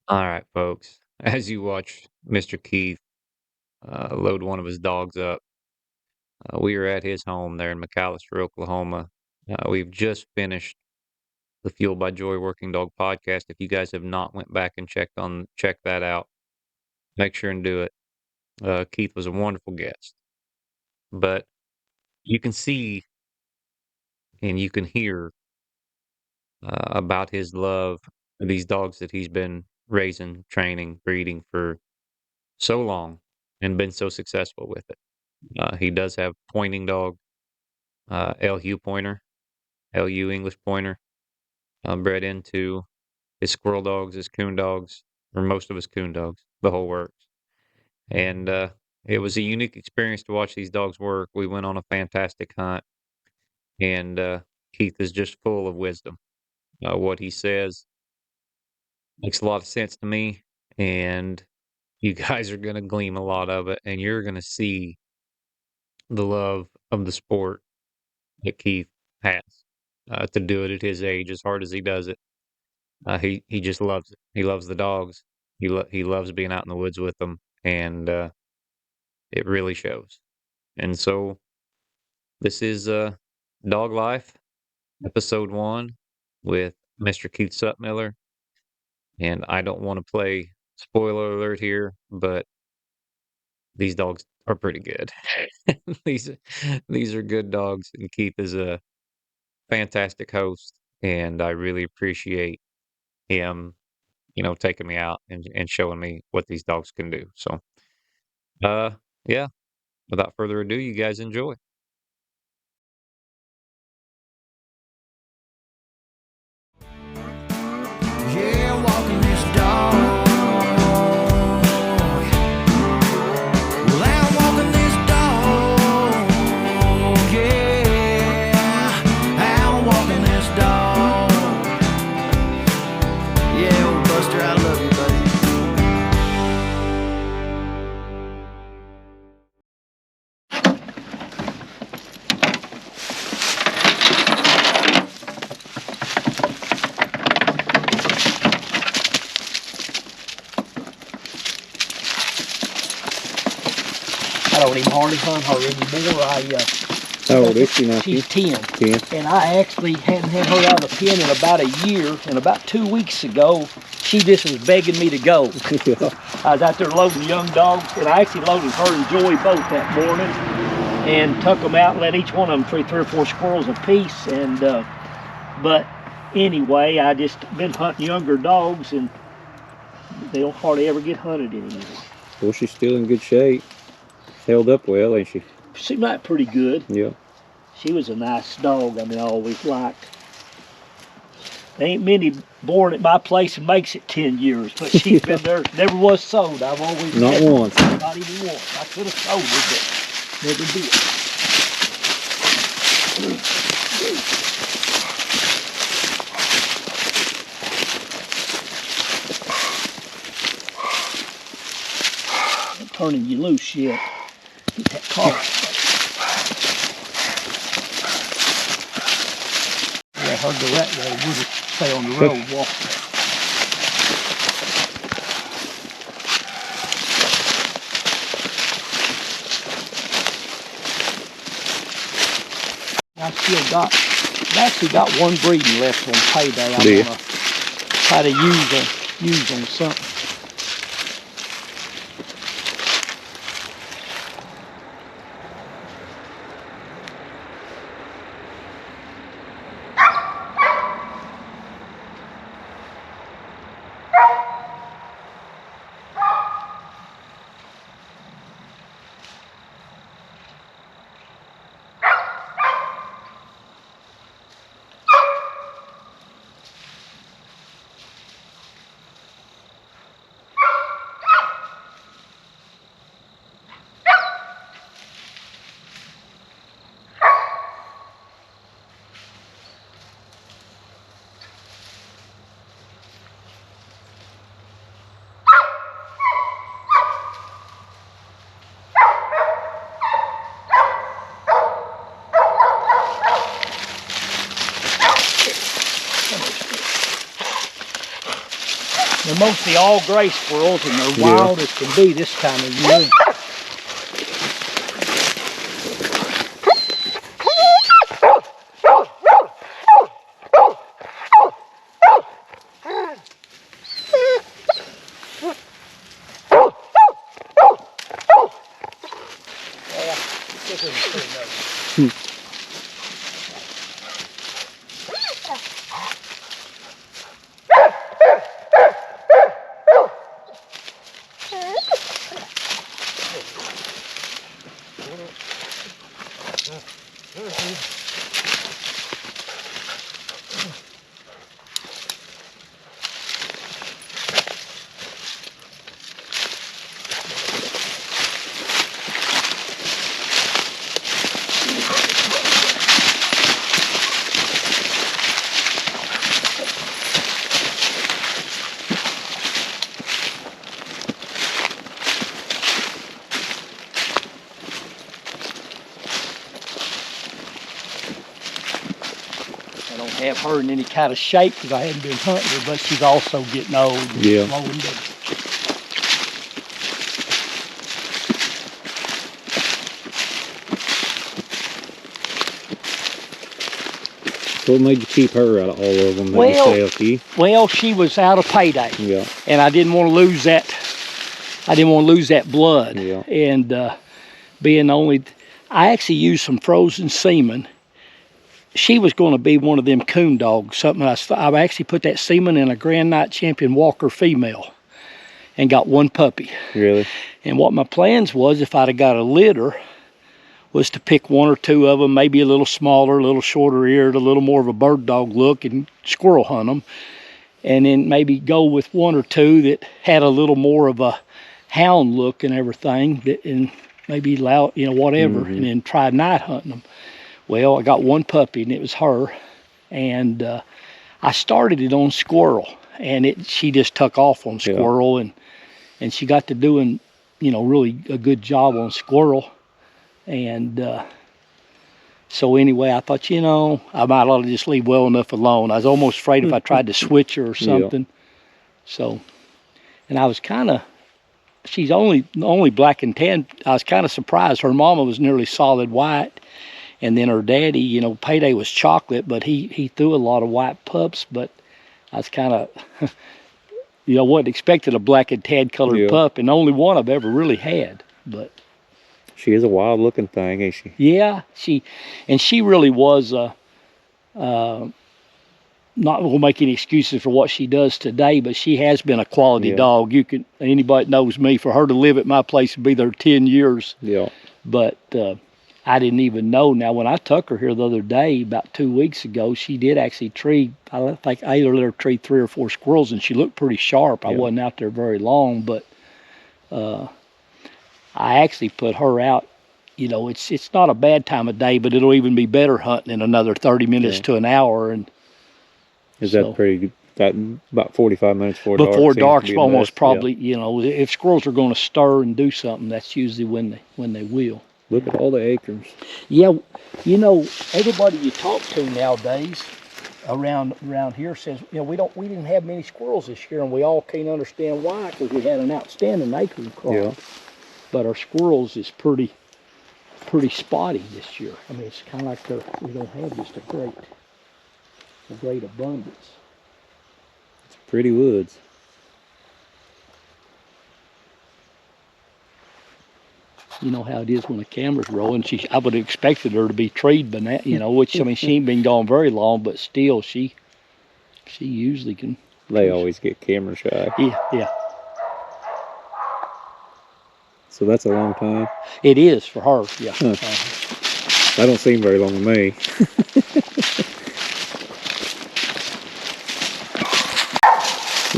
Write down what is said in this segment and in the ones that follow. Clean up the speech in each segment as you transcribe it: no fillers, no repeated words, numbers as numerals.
All right, folks. As you watch Mr. Keith load one of his dogs up, we are at his home there in McAllister, Oklahoma. We've just finished the Fueled by Joy Working Dog podcast. If you guys have not went back and checked that out, make sure and do it. Keith was a wonderful guest, but you can see and you can hear about his love for these dogs that he's been raising, training, breeding for so long and been so successful with it. He does have pointing dog, LU pointer, LU English pointer, bred into his squirrel dogs, his coon dogs, or most of his coon dogs, the whole works. And it was a unique experience to watch these dogs work. We went on a fantastic hunt, and Keith is just full of wisdom. What he says makes a lot of sense to me, and you guys are going to glean a lot of it, and you're going to see the love of the sport that Keith has to do it at his age, as hard as he does it. He just loves it. He loves the dogs. He loves being out in the woods with them, and it really shows. And so this is Dog Life, episode 1, with Mr. Keith Sutmiller. And I don't want to play spoiler alert here, but these dogs are pretty good. these these are good dogs, and Keith is a fantastic host, and I really appreciate him, taking me out and showing me what these dogs can do. So, uh, yeah, without further ado, you guys enjoy. Yeah, walking this dog. Well, I'm walking this dog. Yeah, I'm walking this dog. Yeah, old Buster, I love you, buddy. I don't even hardly hunt her anymore. How old is she now, She's Keith? 10. 10. And I actually hadn't had her out of the pen in about a year. And about 2 weeks ago, she just was begging me to go. I was out there loading young dogs, and I actually loaded her and Joey both that morning and took them out and let each one of them tree 3 or 4 squirrels apiece. And but anyway, I just been hunting younger dogs, and they don't hardly ever get hunted anymore. Well, she's still in good shape. Held up well, ain't she? Seemed like pretty good. Yeah. She was a nice dog. I mean, I always liked. There ain't many born at my place and makes it 10 years, but she's been there. Never was sold. I've always Not had her. once. Not even once. I could have sold her, but never did. I'm turning you loose yet. Get that collar. Let her go that way. We'll just stay on the road walking. I've actually got one breeding left on payday. I'm gonna try to use on something. They're mostly all gray squirrels, and they're wild as can be this time of year. Have her in any kind of shape because I hadn't been hunting her, but she's also getting old. And slowing down. What made you keep her out of all of them? Well, she was out of payday. Yeah. And I didn't want to lose that. I didn't want to lose that blood. Yeah. And being only, I actually used some frozen semen. She was going to be one of them coon dogs. Something I actually put that semen in a Grand Night Champion Walker female and got one puppy. Really? And what my plans was, if I'd have got a litter, was to pick one or two of them, maybe a little smaller, a little shorter eared, a little more of a bird dog look, and squirrel hunt them. And then maybe go with one or two that had a little more of a hound look and everything, and maybe loud, whatever, and then try night hunting them. Well, I got one puppy, and it was her, and I started it on squirrel, and she just took off on squirrel, and she got to doing, really a good job on squirrel, and so anyway, I thought, I might ought to just leave well enough alone. I was almost afraid if I tried to switch her or something. So, and I was kind of, she's only black and tan. I was kind of surprised. Her mama was nearly solid white. And then her daddy, Payday was chocolate, but he threw a lot of white pups. But I was kind of, wasn't expecting a black and tan colored pup, and only one I've ever really had. But she is a wild looking thing, ain't she? Yeah, she really was. Not going to make any excuses for what she does today, but she has been a quality dog. Anybody that knows me, for her to live at my place and be there 10 years. Yeah. But I didn't even know. Now, when I took her here the other day, about 2 weeks ago, she did actually tree, I think I either let her tree 3 or 4 squirrels, and she looked pretty sharp. I wasn't out there very long, but I actually put her out. It's not a bad time of day, but it'll even be better hunting in another 30 minutes to an hour. And is that pretty good? That about 45 minutes before dark's almost probably, if squirrels are going to stir and do something, that's usually when they will. Look at all the acres. Yeah, everybody you talk to nowadays around here says, we didn't have many squirrels this year, and we all can't understand why, because we had an outstanding acre crop. Yeah. But our squirrels is pretty spotty this year. I mean, it's kind of like we don't have just a great abundance. It's pretty woods. You know how it is when the camera's rolling. I would have expected her to be treed by now, which, I mean, she ain't been gone very long, but still, she usually can. They always get camera shy. Yeah. So that's a long time? It is for her, yeah. Huh. That don't seem very long to me.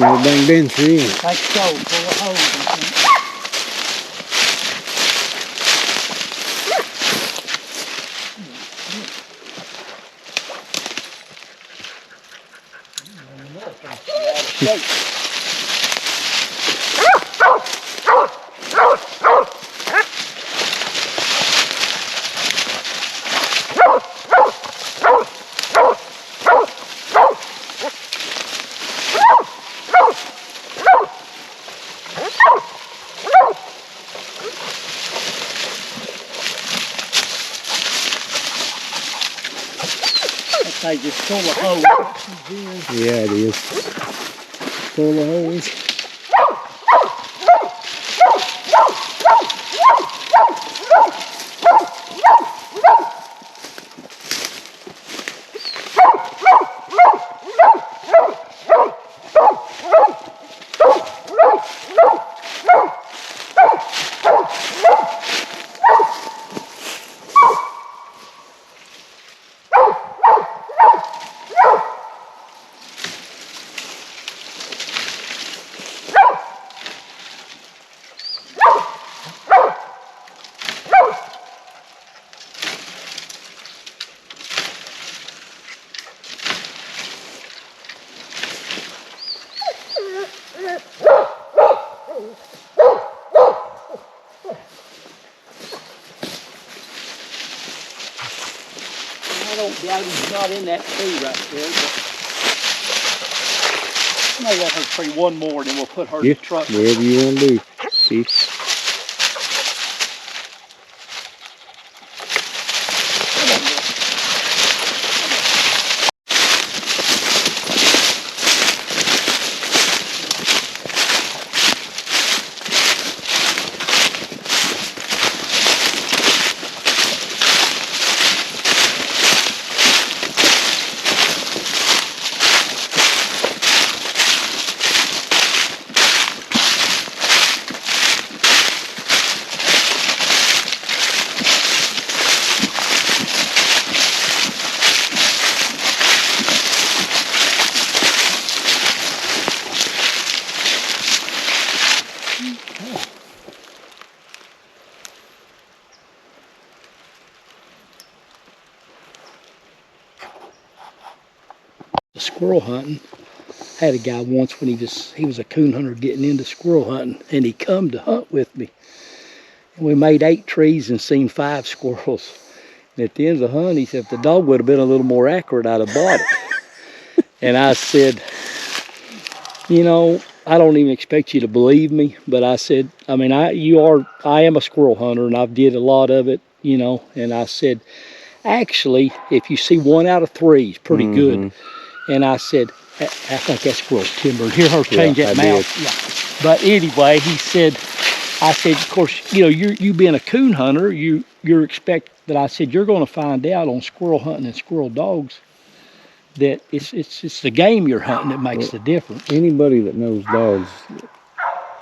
No bang been tree. Like so, full of holes. anyway, just full of holes. Yeah, it is. Full of holes. I don't doubt he's not in that tree right there, but maybe let her tree one more, and then we'll put her in the truck. Whatever you want to do, Keith. Squirrel hunting. I had a guy once when he was a coon hunter getting into squirrel hunting, and he come to hunt with me. And we made 8 trees and seen 5 squirrels. And at the end of the hunt, he said, if the dog would have been a little more accurate, I'd have bought it. And I said, you know, I don't even expect you to believe me, but I said, I mean, I am a squirrel hunter, and I've did a lot of it, you know. And I said, actually, if you see 1 out of 3, it's pretty good. And I said, I think that squirrel's timbered. Hear her change that mouth. Yeah. But anyway, he said, I said, of course, you know, you being a coon hunter, you're expect that I said you're going to find out on squirrel hunting and squirrel dogs that it's the game you're hunting that makes the difference. Anybody that knows dogs,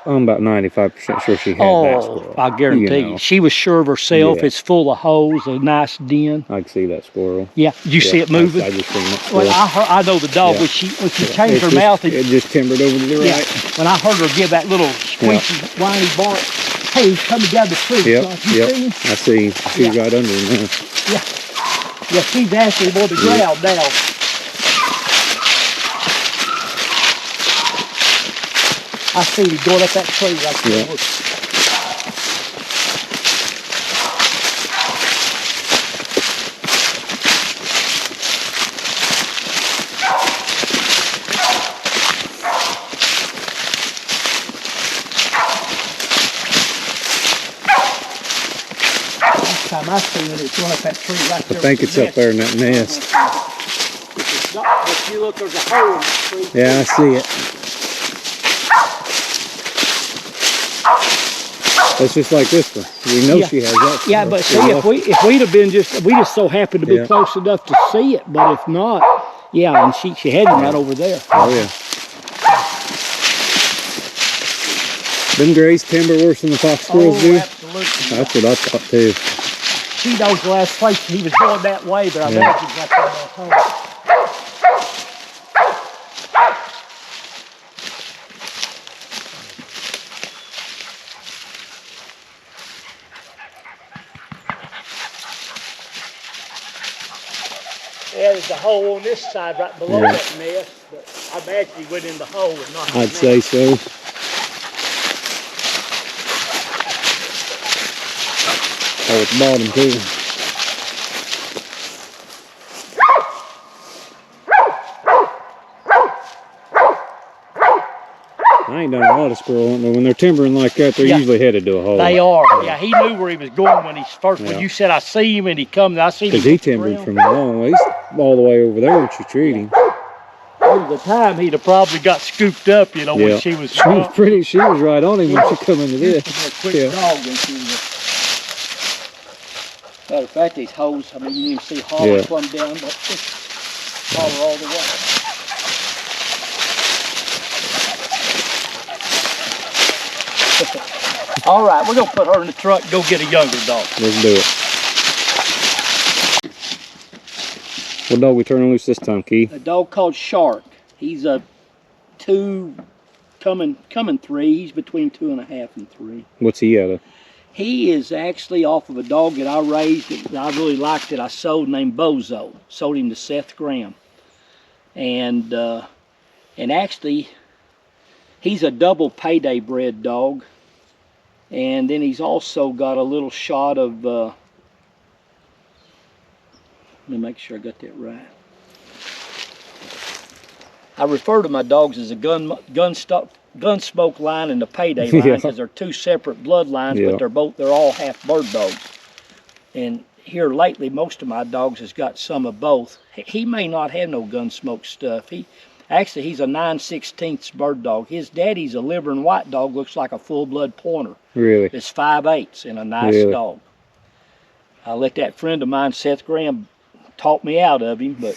I'm about 95% sure she had that squirrel. I guarantee you. She was sure of herself. Yeah. It's full of holes, a nice den. I can see that squirrel. Yeah. Did you see it moving? I just seen that squirrel. Well, I know the dog, when she changed her mouth. It just timbered over to the right. When I heard her give that little squeaky, whiny bark, hey, he's coming down the tree. I see. She's right under him now. Yeah, she's actually on the ground now. I see him going up that tree right there. Yeah. Last time I seen it, it's going up that tree right there. I think it's up there in that nest. If it's not, if you look, there's a hole in the tree. Yeah, I see it. That's just like this one. We know she has that. Yeah, but see, if we'd have been we just so happened to be close enough to see it, but if not, and she had him right over there. Oh yeah. Them grays timber worse than the fox squirrels do? Absolutely. That's what I thought too. She knows the last place he was going that way, but I bet he's got that home. Yeah, there's a hole on this side right below that nest, but I imagine he went in the hole and not I'd say so. Oh, it's bottom too. I ain't done a lot of squirrel hunting, but when they're timbering like that, they're usually headed to a hole. They are. Yeah, he knew where he was going when he first. When you said I see him and he come, I see him. Because he timbered from a long way. He's all the way over there when she treated him. There was a time he'd have probably got scooped up, you know, when she was. She was pretty. She was right on him when she come into this. A quick dog, and she was. Matter of fact, these holes. I mean, you can see holler plumb down, but just holler all the way. All right, we're gonna put her in the truck and go get a younger dog. Let's do it. What dog we turning loose this time, Keith? A dog called Shark. He's a 2, coming 3. He's between 2.5 and 3. What's he out of? He is actually off of a dog that I raised that I really liked that I sold named Bozo. Sold him to Seth Graham. And actually, he's a double payday bred dog. And then he's also got a little shot of, let me make sure I got that right. I refer to my dogs as a Gunsmoke line and the payday line because they're 2 separate bloodlines, but they're all half bird dogs. And here lately, most of my dogs has got some of both. He may not have no Gunsmoke stuff. Actually, he's a 9/16 bird dog. His daddy's a liver and white dog, looks like a full-blood pointer. Really? It's 5/8 and a nice dog. I let that friend of mine, Seth Graham, talk me out of him, but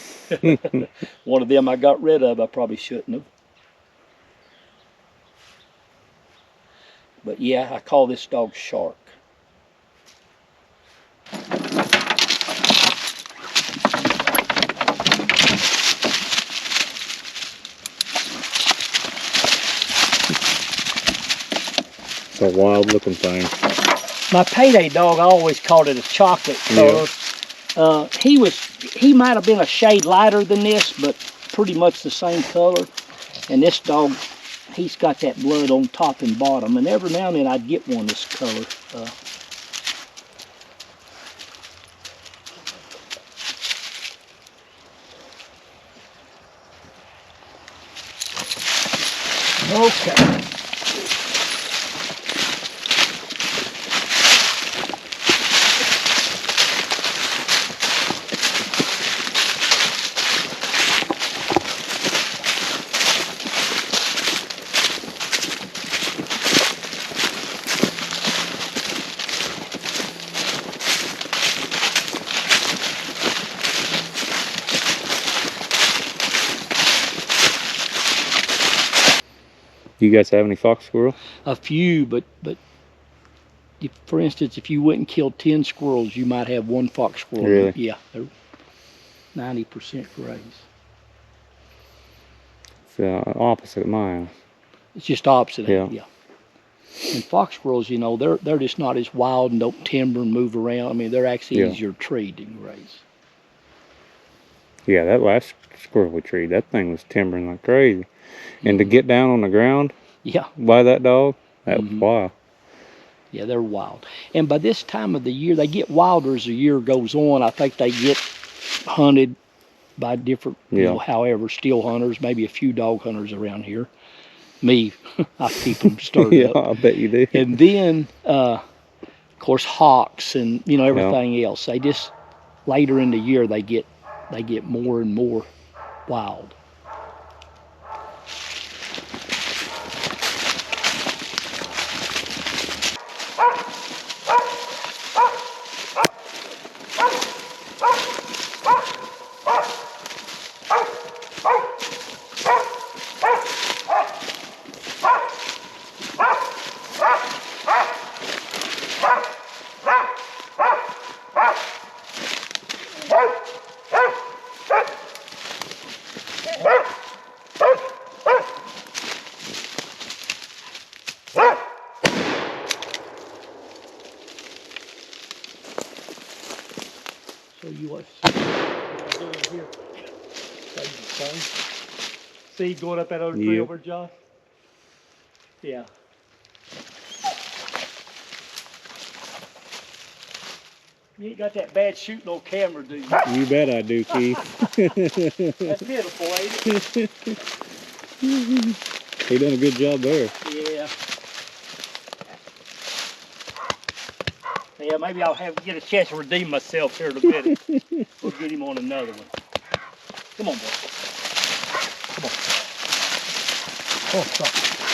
one of them I got rid of. I probably shouldn't have. But yeah, I call this dog Shark. It's a wild looking thing. My payday dog, I always called it a chocolate color. He might have been a shade lighter than this, but pretty much the same color. And this dog, he's got that blood on top and bottom. And every now and then I'd get one this color. Okay. Do you guys have any fox squirrel? A few, but if, for instance, if you went and killed 10 squirrels, you might have 1 fox squirrel. Really? Yeah, they're 90% grays. It's opposite of mine. It's just opposite. Yeah. And fox squirrels, you know, they're just not as wild and don't timber and move around. I mean, they're actually easier to treat and raise. Yeah, that last squirrel we treated, that thing was timbering like crazy. And to get down on the ground by that dog, that was wild. Yeah, they're wild. And by this time of the year, they get wilder as the year goes on. I think they get hunted by different, you know, however, still hunters, maybe a few dog hunters around here. Me, I keep them stirred up. I bet you do. And then, of course, hawks and, you know, everything else. They just, later in the year, they get more and more wild. So you watch here. See going up that other tree over, John? Yeah. You ain't got that bad shooting on camera, do you? You bet I do, Keith. That's pitiful, ain't it? He done a good job there. Yeah. Yeah, maybe I'll have to get a chance to redeem myself here in a minute. We'll get him on another one. Come on, boy. Come on. Oh, stop.